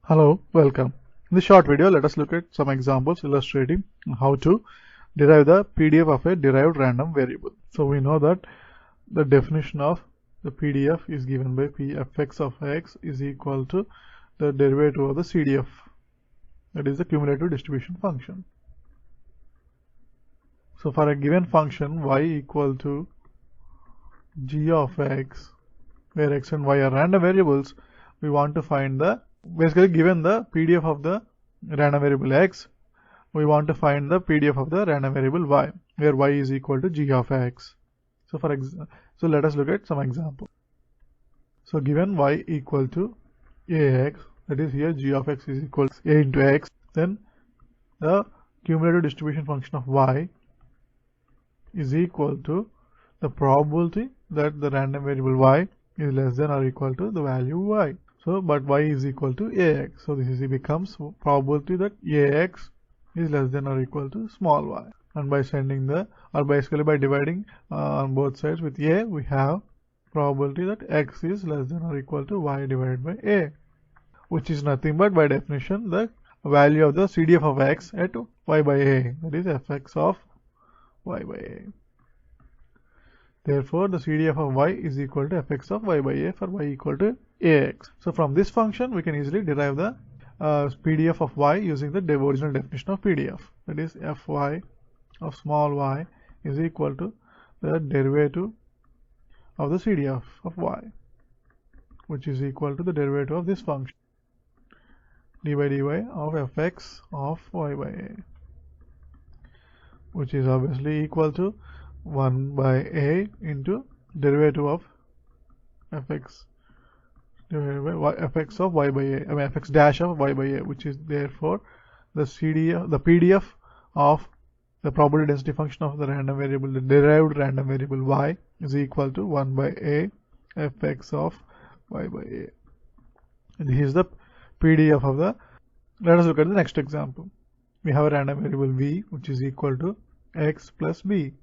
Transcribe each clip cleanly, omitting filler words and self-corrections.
Hello, welcome. In this short video, let us look at some examples illustrating how to derive the PDF of a derived random variable. So we know that the definition of the PDF is given by pfx of x is equal to the derivative of the CDF, that is the cumulative distribution function. So for a given function y equal to g of x, where x and y are random variables, we want to find the, basically given the PDF of the random variable x, we want to find the PDF of the random variable y, where y is equal to g of x. So let us look at some example. So given y equal to ax, that is here g of x is equal to a into x, then the cumulative distribution function of y is equal to the probability that the random variable y is less than or equal to the value y. So, but y is equal to ax. So, this becomes probability that ax is less than or equal to small y. And by sending the, or basically by dividing on both sides with a, we have probability that x is less than or equal to y divided by a, which is nothing but by definition the value of the CDF of x at y by a, that is fx of y by a. Therefore, the CDF of y is equal to fx of y by a for y equal to ax. So from this function, we can easily derive the PDF of y using the original definition of PDF. That is fy of small y is equal to the derivative of the CDF of y, which is equal to the derivative of this function, d by dy of fx of y by a, which is obviously equal to 1 by a into derivative of fx divided by fx of y by a, I mean fx dash of y by a, which is therefore the PDF of the probability density function of the random variable, the derived random variable y, is equal to 1 by a fx of y by a. And this is the PDF of the. Let us look at the next example. We have a random variable v, which is equal to x plus b.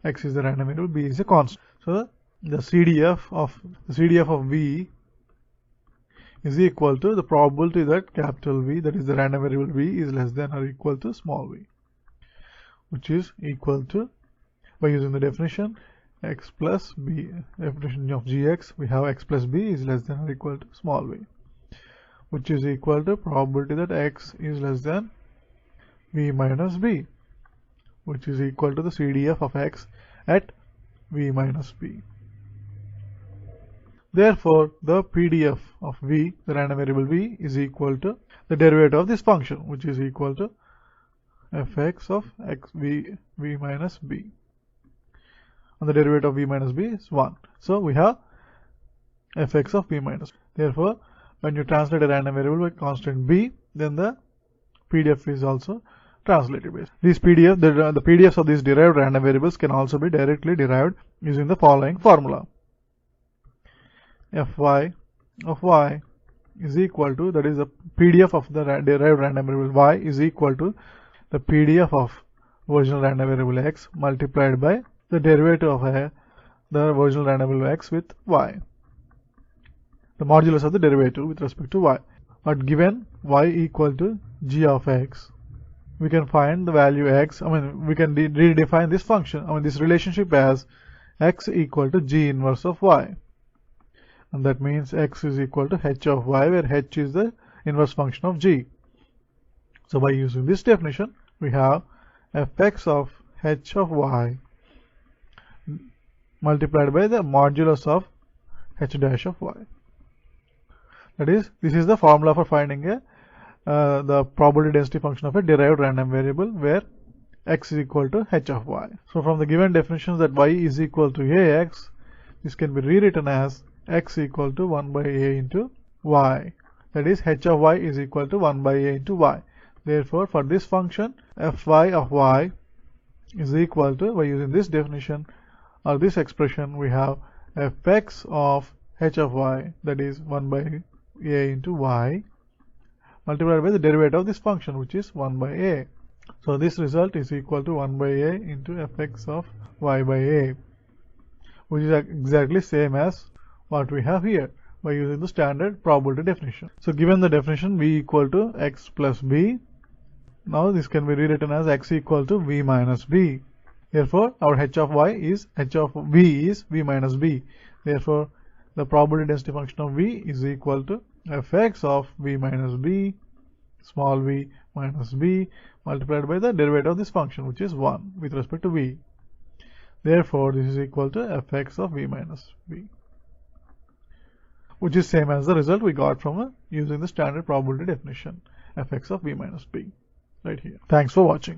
X is the random variable, b is a constant. So the CDF of v is equal to the probability that capital V, that is the random variable v, is less than or equal to small v, which is equal to, by using the definition x plus b, definition of gx, we have x plus b is less than or equal to small v, which is equal to probability that x is less than v minus b, which is equal to the CDF of x at v minus b. Therefore, the PDF of v, the random variable v, is equal to the derivative of this function, which is equal to fx of x v minus b. And the derivative of v minus b is 1. So we have fx of v minus b. Therefore, when you translate a random variable by constant b, then the PDF is also translated based. These PDF, the PDFs of these derived random variables can also be directly derived using the following formula. Fy of y is equal to, that is the PDF of the derived random variable y is equal to the PDF of original random variable x multiplied by the derivative of the original random variable x with y, the modulus of the derivative with respect to y. But given y equal to g of x, we can find the value x, we can redefine this function, this relationship as x equal to g inverse of y. And that means x is equal to h of y, where h is the inverse function of g. So by using this definition, we have fx of h of y multiplied by the modulus of h dash of y. That is, this is the formula for finding the probability density function of a derived random variable where x is equal to h of y. So from the given definitions that y is equal to ax, this can be rewritten as x equal to 1 by a into y. That is, h of y is equal to 1 by a into y. Therefore, for this function, fy of y is equal to, by using this definition or this expression, we have fx of h of y, that is 1 by a into y, multiplied by the derivative of this function, which is 1 by a. So this result is equal to 1 by a into fx of y by a, which is exactly same as what we have here, by using the standard probability definition. So given the definition v equal to x plus b, now this can be rewritten as x equal to v minus b. Therefore, our h of v is v minus b. Therefore, the probability density function of v is equal to fx of v minus b, small v minus b, multiplied by the derivative of this function, which is 1 with respect to v. Therefore, this is equal to fx of v minus b, which is same as the result we got from using the standard probability definition, fx of v minus b, right here. Thanks for watching.